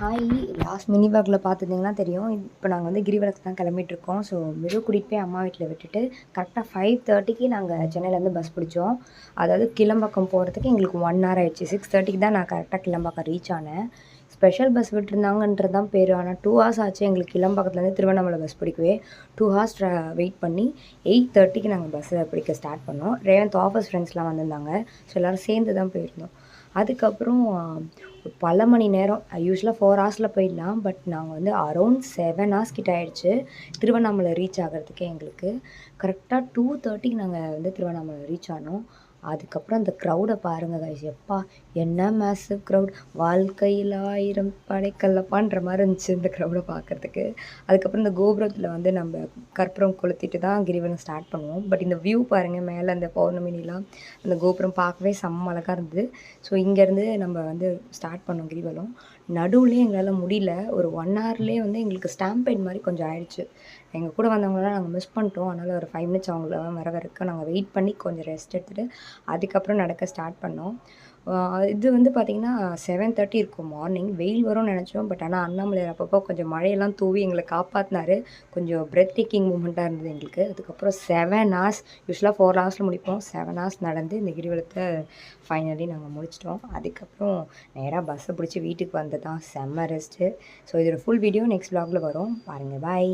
Hi, last mini பேக்கில் பார்த்துருந்தீங்கன்னா தெரியும். இப்போ நாங்கள் வந்து கிரிவலத்துக்கு தான் கிளம்பிட்டுருக்கோம். ஸோ மிரு கூட்டிகிட்டு போய் அம்மா வீட்டில் விட்டுட்டு கரெக்டாக 5:30க்கு நாங்கள் சென்னையிலேருந்து பஸ் பிடிச்சோம். அதாவது கிளம்பாக்கம் போகிறதுக்கு எங்களுக்கு 1 hour ஆகிடுச்சு. 6:30க்கு தான் நான் கரெக்டாக கிளம்பாக்கம் ரீச் ஆனேன். ஸ்பெஷல் பஸ் விட்டுருந்தாங்கன்றது தான் பேர். ஆனால் 2 hours ஆச்சு எங்களுக்கு கிளம்பாக்கத்துலேருந்து திருவண்ணாமலை பஸ் பிடிக்கவே. 2 hours வெயிட் பண்ணி 8:30க்கு நாங்கள் பஸ்ஸை பிடிக்க ஸ்டார்ட் பண்ணோம். ரேவந்த் ஆஃபீஸ் ஃப்ரெண்ட்ஸ்லாம் வந்திருந்தாங்க. ஸோ எல்லோரும் சேர்ந்து தான் போயிருந்தோம். அதுக்கப்புறம் பல மணி நேரம், யூஸ்வலாக 4 ஹவர்ஸில் போயிடலாம். பட் நாங்கள் வந்து அரௌண்ட் 7 hours கிட்ட ஆகிடுச்சு திருவண்ணாமலை ரீச் ஆகிறதுக்கே. எங்களுக்கு கரெக்டாக 2:30க்கு நாங்கள் வந்து திருவண்ணாமலை ரீச் ஆனோம். அதுக்கப்புறம் அந்த க்ரௌடை பாருங்கள் கைஸ், எப்பா என்ன மேசிவ் க்ரௌட், வாழ்க்கையில் 1000 படைக்கல்லப்பான்ற மாதிரி இருந்துச்சு இந்த க்ரௌடை பார்க்குறதுக்கு. அதுக்கப்புறம் இந்த கோபுரத்தில் வந்து நம்ம கற்பூரம் கொளுத்திட்டு தான் கிரிவலம் ஸ்டார்ட் பண்ணுவோம். பட் இந்த வியூ பாருங்கள், மேலே அந்த பௌர்ணமிலாம் அந்த கோபுரம் பார்க்கவே செம்ம அழகாக இருந்தது. ஸோ இங்கேருந்து நம்ம வந்து ஸ்டார்ட் பண்ணோம் கிரிவலம். நடுவுலேயே எங்களால் முடியல, ஒரு 1 hourலேயே வந்து எங்களுக்கு ஸ்டாம்பைட் மாதிரி கொஞ்சம் ஆயிடுச்சு. எங்கள் கூட வந்தவங்களாம் நாங்கள் மிஸ் பண்ணிட்டோம். அதனால் ஒரு 5 minutes அவங்கள வர வரைக்கும் நாங்கள் வெயிட் பண்ணி கொஞ்சம் ரெஸ்ட் எடுத்துகிட்டு அதுக்கப்புறம் நடக்க ஸ்டார்ட் பண்ணோம். இது வந்து பார்த்திங்கன்னா 7:30 இருக்கும் மார்னிங். வெயில் வரும்னு நினச்சோம். பட் ஆனால் அண்ணாமலையார் அப்பப்போ கொஞ்சம் மழையெல்லாம் தூவி எங்களை காப்பாற்றினாரு. கொஞ்சம் பிரெத் டேக்கிங் மூமெண்ட்டாக இருந்தது எங்களுக்கு. அதுக்கப்புறம் 7 hours, யூஸ்வலாக 4 ஹவர்ஸில் முடிப்போம். 7 hours நடந்து இந்த கிரிவலத்தை ஃபைனலி நாங்கள் முடிச்சிட்டோம். அதுக்கப்புறம் நேராக பஸ்ஸை பிடிச்சி வீட்டுக்கு வந்தது தான் செம்ம ரெஸ்ட்டு. ஸோ இதோட ஃபுல் வீடியோ நெக்ஸ்ட் vlogல வரும். பாருங்கள், பாய்.